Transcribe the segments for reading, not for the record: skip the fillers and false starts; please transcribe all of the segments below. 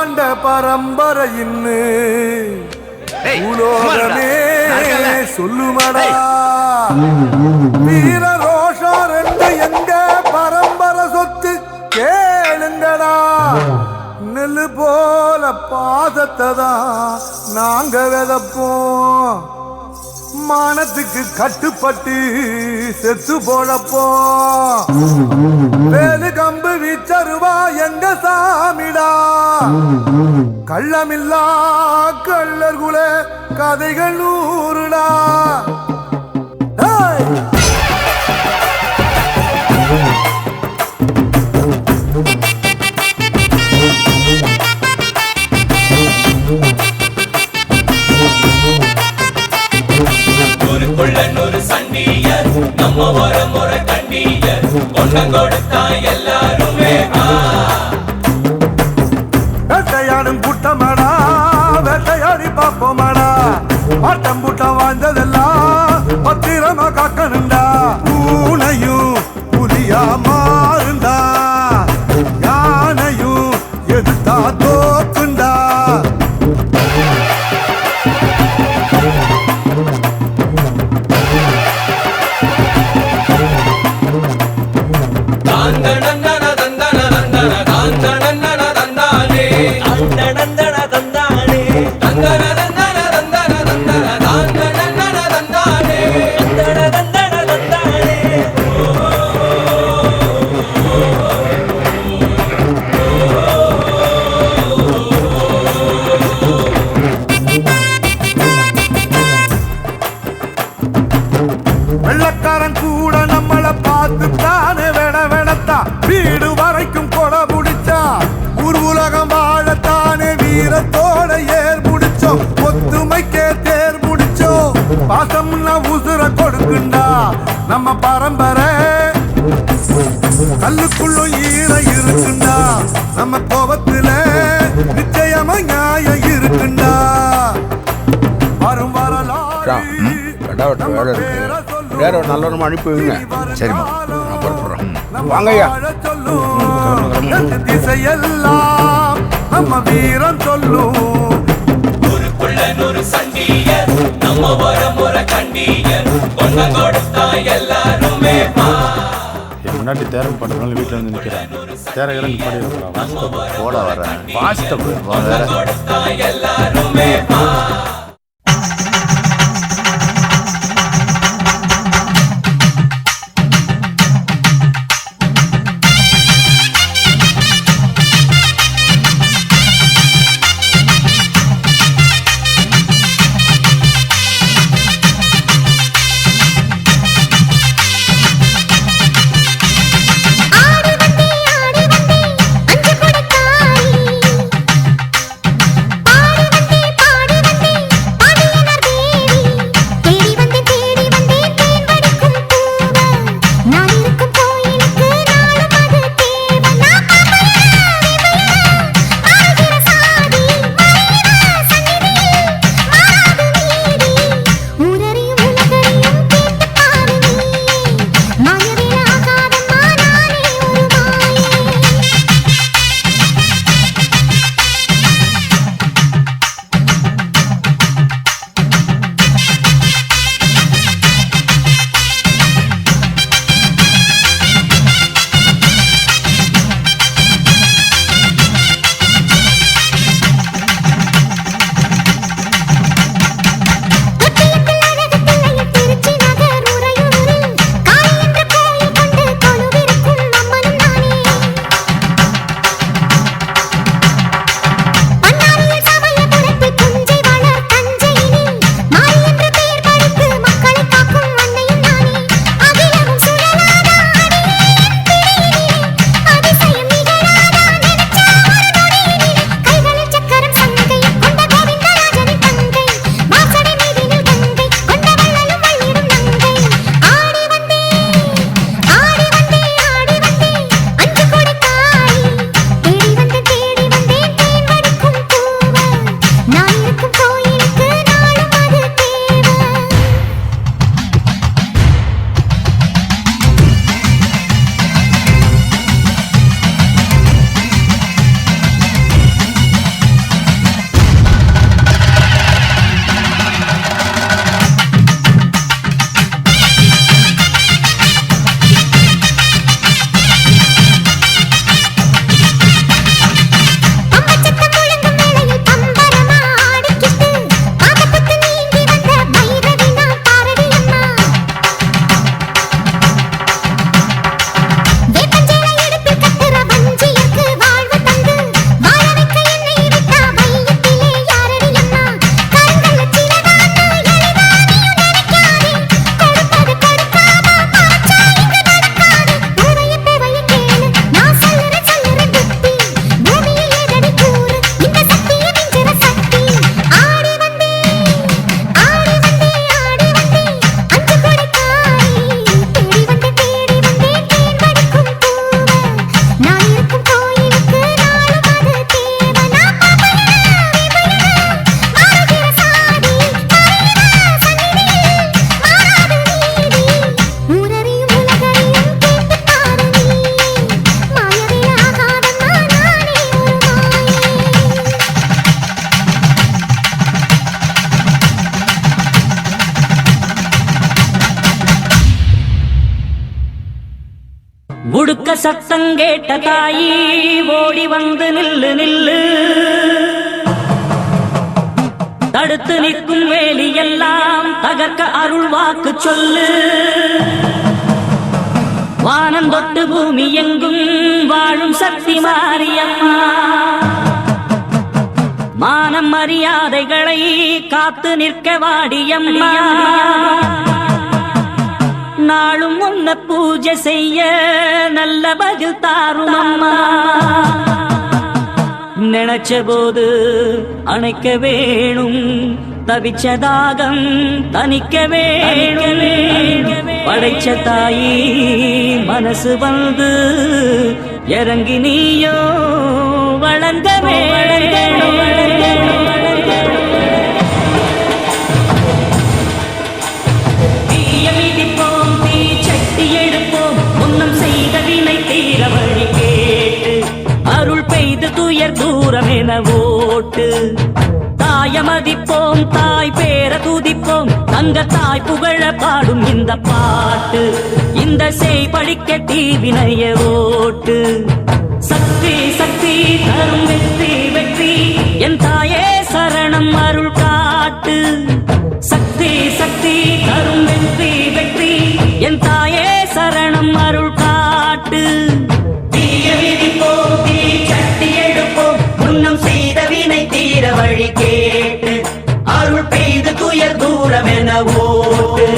ஆண்ட பரம்பரையின்னு உலோகமே சொல்லுமடா. வீர ரோஷம் ரெண்டு எங்க பரம்பரை சொத்து கேளுங்கடா. நெல்லு போல பாசத்தை தான் நாங்க விதப்போம். மானத்துக்கு கட்டுப்பட்டு செத்து போழப்போம். வேலு கம்பு வீச்சருவா எங்க சாமிடா. கள்ளமில்லா கள்ளர்குல கதைகள் நூறுடா. நம்ம ஒரு முறை கண்ணீர் கொண்டம் கொடுத்தா எல்லாருமே வேட்டையாடும் கூட்டமாடா. வேட்டையாடி பார்ப்போமாடா. ஆட்டம் கூட்டம் வாழ்ந்ததெல்லாம் பத்திரமா காக்கணுண்டா. பூனையும் புலியா மாறுண்டா. யானையும் எதிர்த்தா தோக்குண்டா. வெள்ளக்காரன் கூட நம்மள பார்த்து தானே வெட வெடத்தா. வீடு வரைக்கும் கொடை பிடிச்சா. ஊர் உலகம் வாழத்தானே வீரத்தோட ஏர் முடிச்சோம். ஒத்துமைக்கே தேர் முடிச்சோம். பாசம்னா உசுர கொடுக்குண்டா நம்ம பரம்பரை. கல்லுக்குள்ளும் ஈர இருக்குண்டா. நம்ம கோபத்துல நிச்சயமா நியாயம் இருக்குண்டா. வரும் வரலாறு வேற ஒரு நல்ல அனுப்பிவிங்க. சரிம்மா, நான் புறப்படுறோம். வாங்கய்யா. திசையெல்லாம் நம்ம வீரம் சொல்லும். ஊருக்குள்ள நூறு சண்டியர் நம்ம ஒரு முறை கண்ணீர் கொண்டம் கொடுத்தா எல்லாருமே முன்னாடி தேரம் பண்ணுறதுனால வீட்டில் வந்து நிற்கிறேன். தேரகரன் பாடி போட வரேன். கொடுத்தா எல்லாருமே உடுக்க சத்தம் கேட்ட தாயி ஓடி வந்து நில்லு நில்லு, தடுத்து நிற்கும் வேலியெல்லாம் தகர்க்க அருள் வாக்கு சொல்லு. வானம் தொட்டு பூமி எங்கும் வாழும் சக்தி மாரியம்மா, மானம் மரியாதைகளை காத்து நிற்க வாடியம்மா. நாளும் உன்ன பூஜை செய்ய நல்ல பதில் தாரும் அம்மா. நினைச்ச போது அணைக்க வேணும், தவிச்ச தாகம் தணிக்க வேணும். படைச்ச தாயி மனசு வந்து இறங்கி நீயோ வளர்ந்த வேணும். தூரமென ஓட்டு தாயமதிப்போம், தாய் பேர துதிப்போம், தங்க தாய் புகழ பாடும் இந்த பாட்டு. இந்த செய் படிக்க தீவினைய ஓட்டு. சக்தி சக்தி தரும் வெற்றி வெற்றி, என் தாயே சரணம் அருள் காட்டு. சக்தி சக்தி தரும் வெற்றி வெற்றி, என் தாயே சரணம் அருள் காட்டு. வழி கேட்டு அருள் பெய்து துயர் தூரம் என ஓட்டு.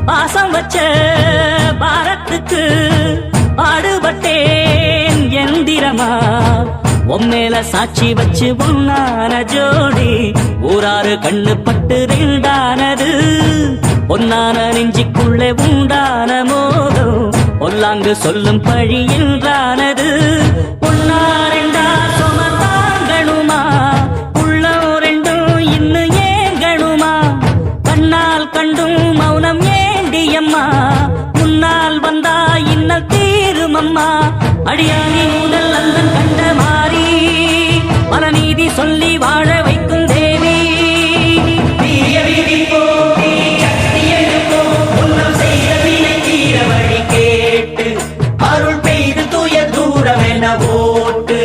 பாசம் வச்ச பாரத்துக்கு பாடுபட்டேன் எந்திரமா. உம்மேல சாட்சி வச்சு ஒன்னான ஜோடி ஊராறு கண்ணு பட்டு ரெண்டானது. பொன்னான நெஞ்சிக்குள்ளே உண்டான மோதம் பொல்லாங்கு சொல்லும் பழி என்றானது. பொன்னா ரெண்டா சுமத்தாங்கணுமா, உள்ளம் ரெண்டும் இன்னும் ஏங்கணுமா. கண்ணால் கண்டும் மௌனம் ஏண்டியம்மா, முன்னால் வந்தா இன்னல் தீருமம்மா. அடியானி முதல் அந்தன் கண்ட மாறி பல நீதி சொல்லி வாழ வைக்கும் தேவி. தீய விதி போட்டி சக்தி எழுப்போம், உன்னம் செய்த வினை தீர வழி கேட்டு அருள் பெய்து துய தூரம் என ஓட்டு.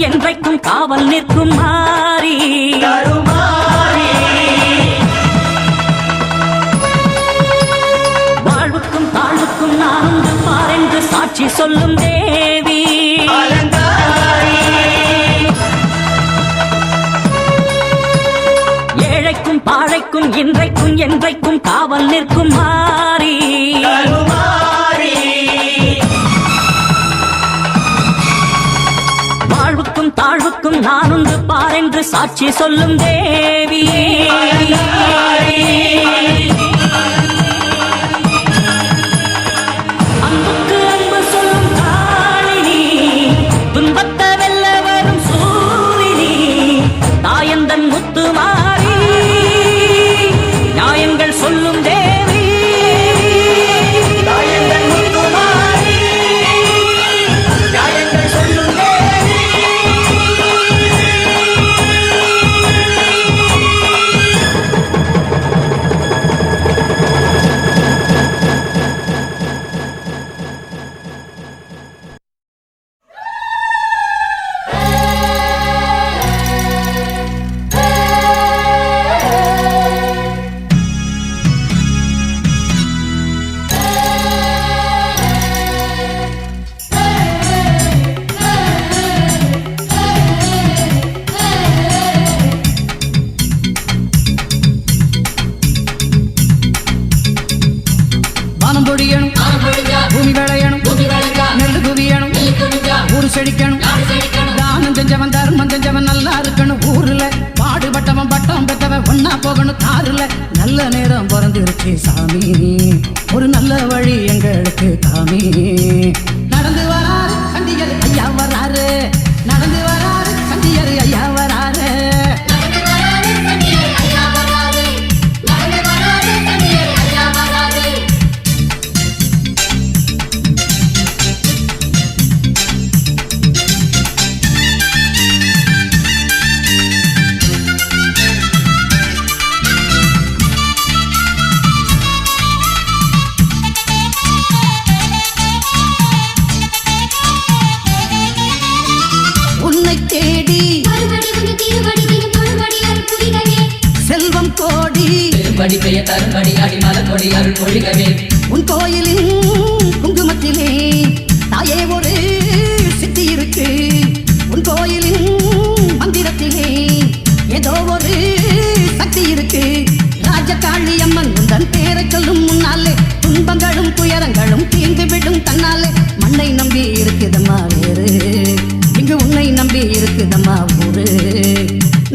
என்றைக்கும் காவல் நிற்கும் மாறி வாழ்வுக்கும் தாழ்வுக்கும் நான் உண்டு பாரென்று சாட்சி சொல்லும் தேவி. ஏழைக்கும் பாழைக்கும் இன்றைக்கும் என்றைக்கும் காவல் நிற்கும் மாறி. வாழ்வுக்கும் தாழ்வுக்கும் நான் உண்டு பாரென்று சாட்சி சொல்லும் தேவி. அன்புக்கு அன்பு சொல்லும் காளினி, துன்பத்தை வெல்ல வரும் சூரினி, தாயந்தன் முத்து மாறி நியாயங்கள் சொல்லும் தேவி. தாயந்தன் முத்து மாறி நியாயங்கள் சொல்லும் தேவி. வானம் பொழியணும் பூமி விளையணும் நெல்லு குவியணும் ஊரு செழிக்கணும் தானம் செஞ்சவன் தர்மம் செஞ்சவன் நல்லா இருக்கணும் ஊர்ல பாடுபட்டவன் பட்டம் பெற்றவன் ஒன்னா போகணும் காருல நல்ல நேரம் பிறந்திருச்சு சாமி ஒரு நல்ல வழி எங்களுக்கு காமி நடந்து வராரு சண்டிகர் ஐயா வராரு நடந்து வராரு சண்டிகர் ஐயா வராரு தேடி செல்வம் கோடி உன் கோயிலின் குங்குமத்திலே தாயே ஒரு சித்தி இருக்கு உன் கோயிலின் மந்திரத்திலே ஏதோ ஒரு சக்தி இருக்கு ராஜகாளி அம்மன் உந்தன் பேரை சொல்லும் முன்னாலே துன்பங்களும் துயரங்களும் தீர்ந்து விடும் தன்னாலே மண்ணை நம்பி இருக்குதம்மா வேறு இங்கு உன்னை நம்பி இருக்குதம்மா ஊரு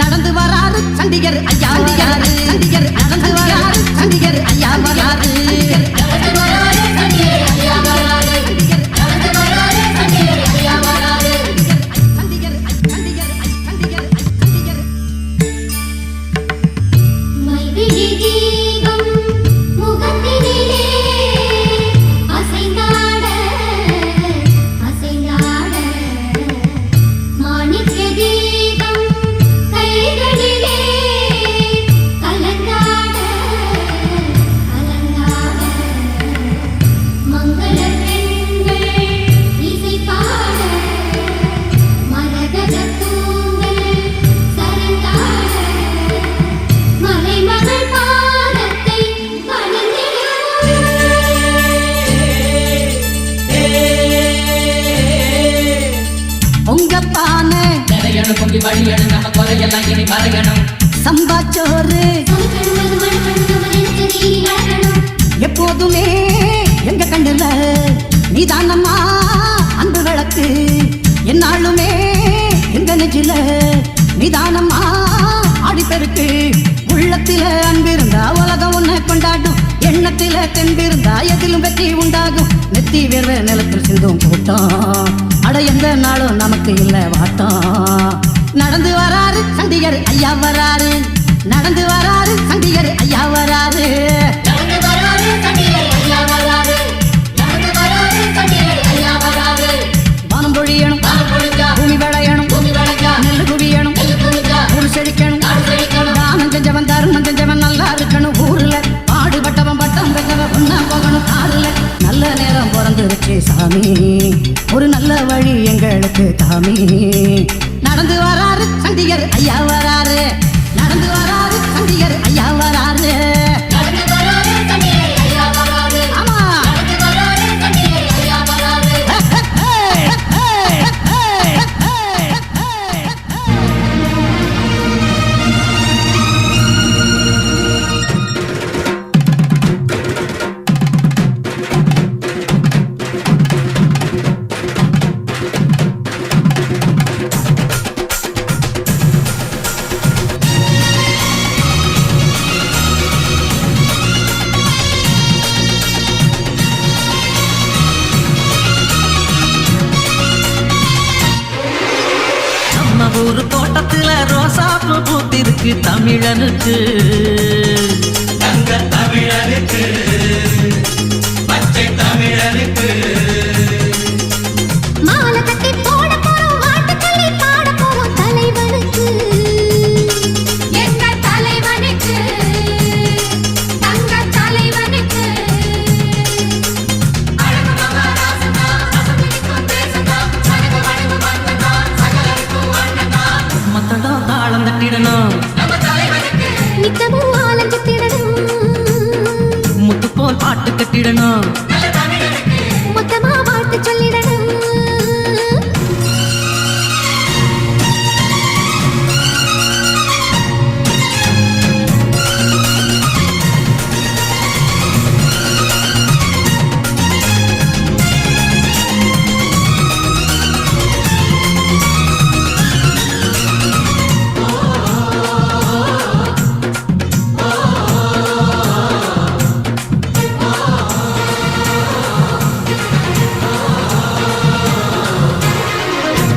நடந்து வராரு சண்டிகர் ஐயா வராரு சண்டிகர் நடந்து வராரு சண்டிகர் ஐயா வராரு சம்பாச்சோறு எப்போதுமே எங்க கண்ணுல நீதானம்மா அன்பு விளக்கு என்னாலுமே எங்க நெஞ்சில நீதானம்மா ஆடிப்பெருக்கு உள்ளத்தில அன்பிருந்தா உலகம் உன்னை கொண்டாடும் எண்ணத்தில தென்பிருந்தா எதிலும் வெற்றி உண்டாகும் நெத்தி வேர்வை நிலத்தில் சிந்தும் கூட்டம் அட எந்த நாளும் நமக்கு இல்ல வாட்டம் நடந்து வராரு சண்டிகர் ஐயா வராரு நடந்து வராரு சண்டிகர் ஐயா வராரு வானம் பொழியணும் பூமி விளையணும் நெல்லு குவியணும் ஊரு செழிக்கணும் தானம் செஞ்சவன் தர்மம் செஞ்சவன் நல்லா இருக்கணும் ஊர்ல பாடுபட்டவன் பட்டம் பெற்றவன் ஒன்னா போகணும் காருல நல்ல நேரம் பிறந்துருச்சு சாமி ஒரு நல்ல வழி எங்களுக்கு காமி நடந்து வராரு சண்டிகர் ஐயா வராரு நடந்து வராரு சண்டிகர் ஐயா வராரு ஆமா ஒரு தோட்டத்துல ரோசாப்பு பூத்திருக்கு தமிழனுக்கு தங்க தமிழனுக்கு பச்சை தமிழனுக்கு மாலை கட்டி போட போறோம் ஆட்டுக்களி பாட போறோம் தலைவனுக்கு எங்கள் தலைவனுக்கு தங்க தலைவனுக்கு அழகு மகாராசனா அசமிக்கும் தேசனா சனக வடிவு வந்தனா சகலருக்கும் வந்தனா மத்தடம் தாளம் தட்டிடணும் நம்ம தலைவனுக்கு நித்தமும் ஆலஞ்சு திடணும் முத்து போல் பாட்டு கட்டிடணும் நல்ல தமிழனுக்கு மொத்த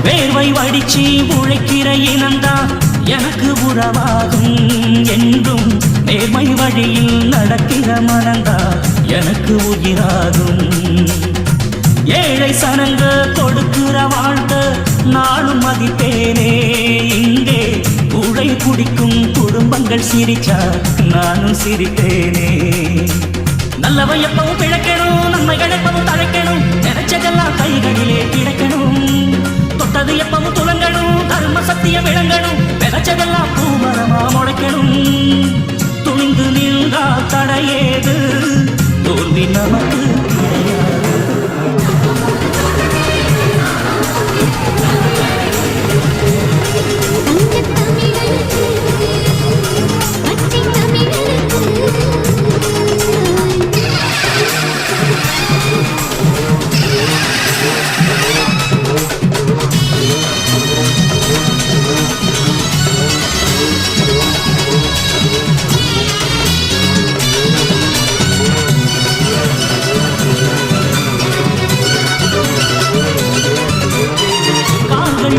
வேர்வை வடிச்சு உழைக்கிற இனம்தான் எனக்கு உறவாகும் என்றும் நேர்மை வழியில் நடக்கிற மனந்தா எனக்கு உயிராகும். ஏழை சனங்க கொடுக்கிற வாழ்க்கை நாளும் மதிப்பேனே. இங்கே உழை குடிக்கும் குடும்பங்கள் சிரிச்சா நானும் சிரிப்பேனே. நல்லவன் எப்பவும் பிழைக்கணும், நன்மைகள் எப்பவும் தழைக்கணும், நினைச்சதெல்லாம் கைகளிலே கிடைக்கணும். தொட்டது எப்பவும் துலங்கணும், தர்ம சத்தியம் விளங்கணும், விளைச்சதெல்லாம் பூமரமா முளைக்கணும். துணிந்து நின்றால் தடையேது, தோல்வி நமக்கு கிடையாது.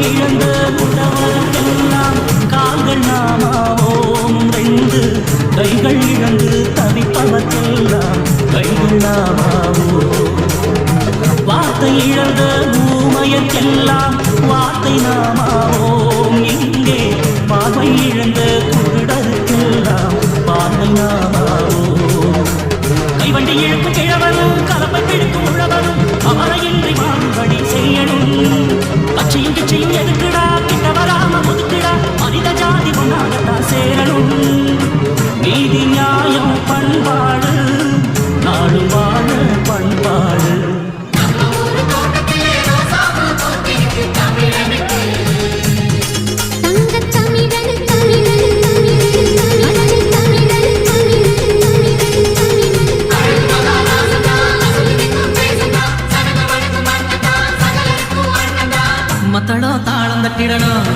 இழந்த உழவர்க்கெல்லாம் கால்கள் நாமாவோம் ரெண்டு, கைகள் இழந்து தவிப்பவர்க்கெல்லாம் கைகள் நாமாவோம். வார்த்தை இழந்த ஊமையர்க்கெல்லாம் வார்த்தை நாமாவோம். இங்கே பார்வை இழந்த குருடருக்கெல்லாம் பார்வை நாமாவோம். கைவண்டி இழுக்கும் கிழவனும் கலப்பை பிடிக்கும் உழவனும் அவரையின்றி மாறுபடி செய்யணும். கட்சியும் கிச்சையும் எதுக்குடா, கிட்ட வராம ஒதுக்குடா, மனித ஜாதி ஒன்னாகத்தான் சேரணும். நீதி நியாயம் பண்பாடு நாடு வாழ பண்பாடு. மத்தளம் தாளம் தட்டிடணும்,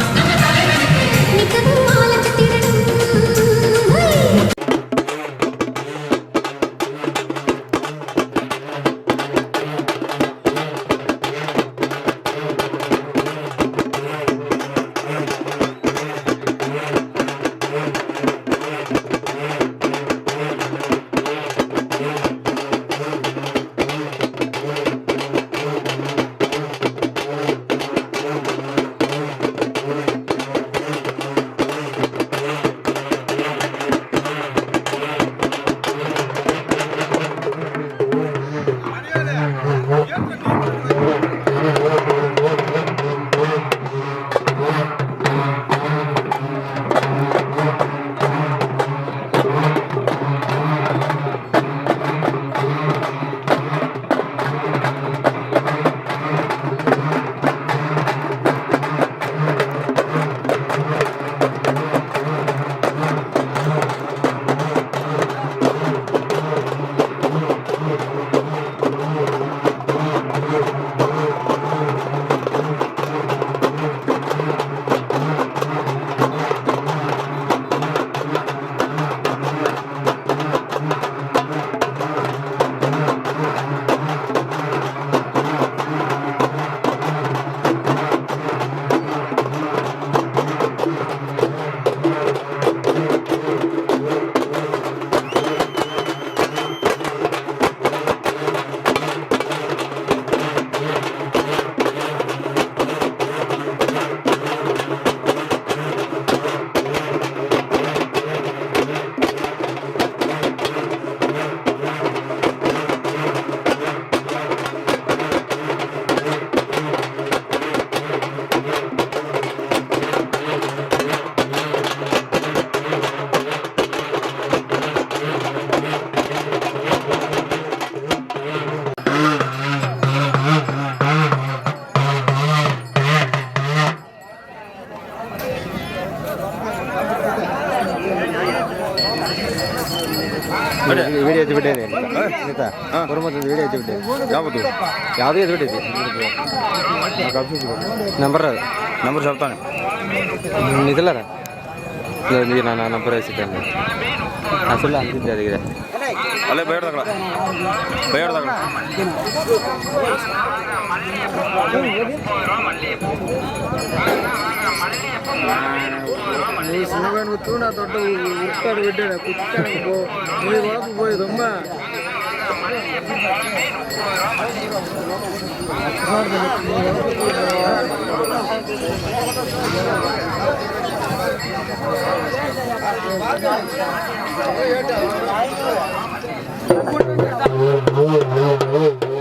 ವಿಡಿಯೋ ಎದ್ದು ಬಿಟ್ಟೇನೆ ಆಯ್ತಾ ಬರುಮತ್ತೊಂದು ವಿಡಿಯೋ ಎದ್ದು ಬಿಟ್ಟೆ ಯಾವುದು ಯಾವುದೇ ಎದ್ದು ಬಿಟ್ಟೈತಿ ನಂಬರ್ చెప్తాను నిధులరా నా నంబర్ వేసి అసలు అంతే జరిగితే ಅಲ್ಲೇ ಬೇಡ ಬೇಡ சின்னவனுக்கு தூணா தொட்ட உட்காடு விட்டு குச்சானுக்கு போ மொழி வளர்ப்பு போய் ரொம்ப Oh,